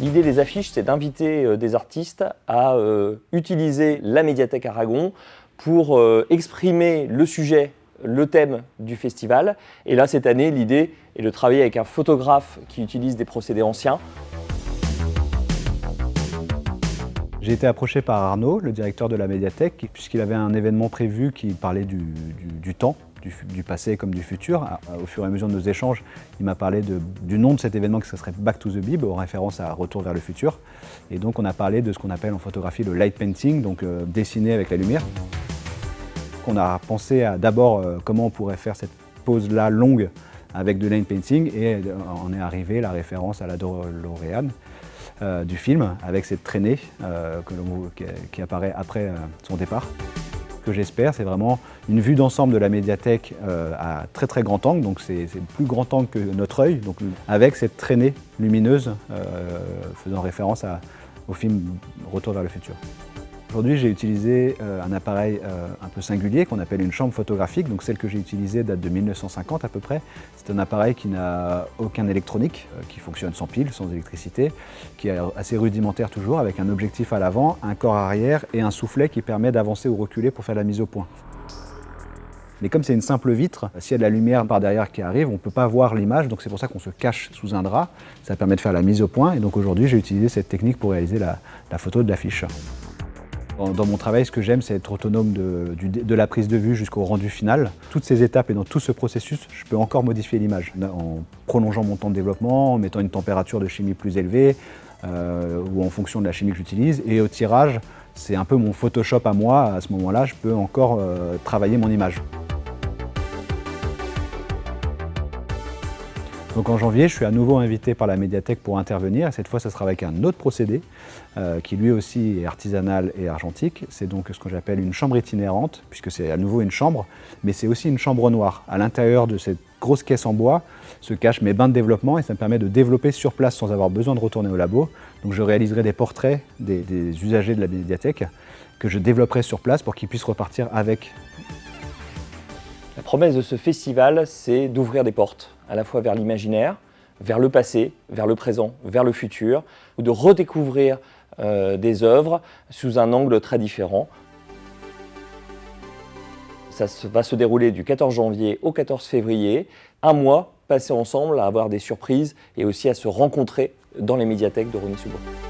L'idée des affiches, c'est d'inviter des artistes à utiliser la médiathèque Aragon pour exprimer le sujet, le thème du festival. Et là, cette année, l'idée est de travailler avec un photographe qui utilise des procédés anciens. J'ai été approché par Arnaud, le directeur de la médiathèque, puisqu'il avait un événement prévu qui parlait du temps, du passé comme du futur. Au fur et à mesure de nos échanges, il m'a parlé du nom de cet événement qui serait Back to the Bib, en référence à Retour vers le futur. Et donc on a parlé de ce qu'on appelle en photographie le light painting, donc dessiner avec la lumière. On a pensé à d'abord comment on pourrait faire cette pose-là longue avec de light painting, et on est arrivé à la référence à la DeLorean du film, avec cette traînée qui apparaît après son départ. Ce que j'espère, c'est vraiment une vue d'ensemble de la médiathèque à très très grand angle, donc c'est plus grand angle que notre œil, donc avec cette traînée lumineuse faisant référence au film Retour vers le futur. Aujourd'hui, j'ai utilisé un appareil un peu singulier qu'on appelle une chambre photographique. Donc celle que j'ai utilisée date de 1950 à peu près. C'est un appareil qui n'a aucun électronique, qui fonctionne sans pile, sans électricité, qui est assez rudimentaire toujours, avec un objectif à l'avant, un corps arrière et un soufflet qui permet d'avancer ou reculer pour faire la mise au point. Mais comme c'est une simple vitre, s'il y a de la lumière par derrière qui arrive, on ne peut pas voir l'image, donc c'est pour ça qu'on se cache sous un drap. Ça permet de faire la mise au point, et donc aujourd'hui j'ai utilisé cette technique pour réaliser la photo de l'affiche. Dans mon travail, ce que j'aime, c'est être autonome de la prise de vue jusqu'au rendu final. Toutes ces étapes et dans tout ce processus, je peux encore modifier l'image en prolongeant mon temps de développement, en mettant une température de chimie plus élevée ou en fonction de la chimie que j'utilise. Et au tirage, c'est un peu mon Photoshop à moi. À ce moment-là, je peux encore travailler mon image. Donc en janvier, je suis à nouveau invité par la médiathèque pour intervenir. Cette fois, ça sera avec un autre procédé qui lui aussi est artisanal et argentique. C'est donc ce que j'appelle une chambre itinérante, puisque c'est à nouveau une chambre, mais c'est aussi une chambre noire. À l'intérieur de cette grosse caisse en bois se cachent mes bains de développement, et ça me permet de développer sur place sans avoir besoin de retourner au labo. Donc je réaliserai des portraits des usagers de la médiathèque que je développerai sur place pour qu'ils puissent repartir avec. La promesse de ce festival, c'est d'ouvrir des portes, à la fois vers l'imaginaire, vers le passé, vers le présent, vers le futur, ou de redécouvrir des œuvres sous un angle très différent. Ça va se dérouler du 14 janvier au 14 février, un mois passé ensemble à avoir des surprises et aussi à se rencontrer dans les médiathèques de Rosny-sous-Bois.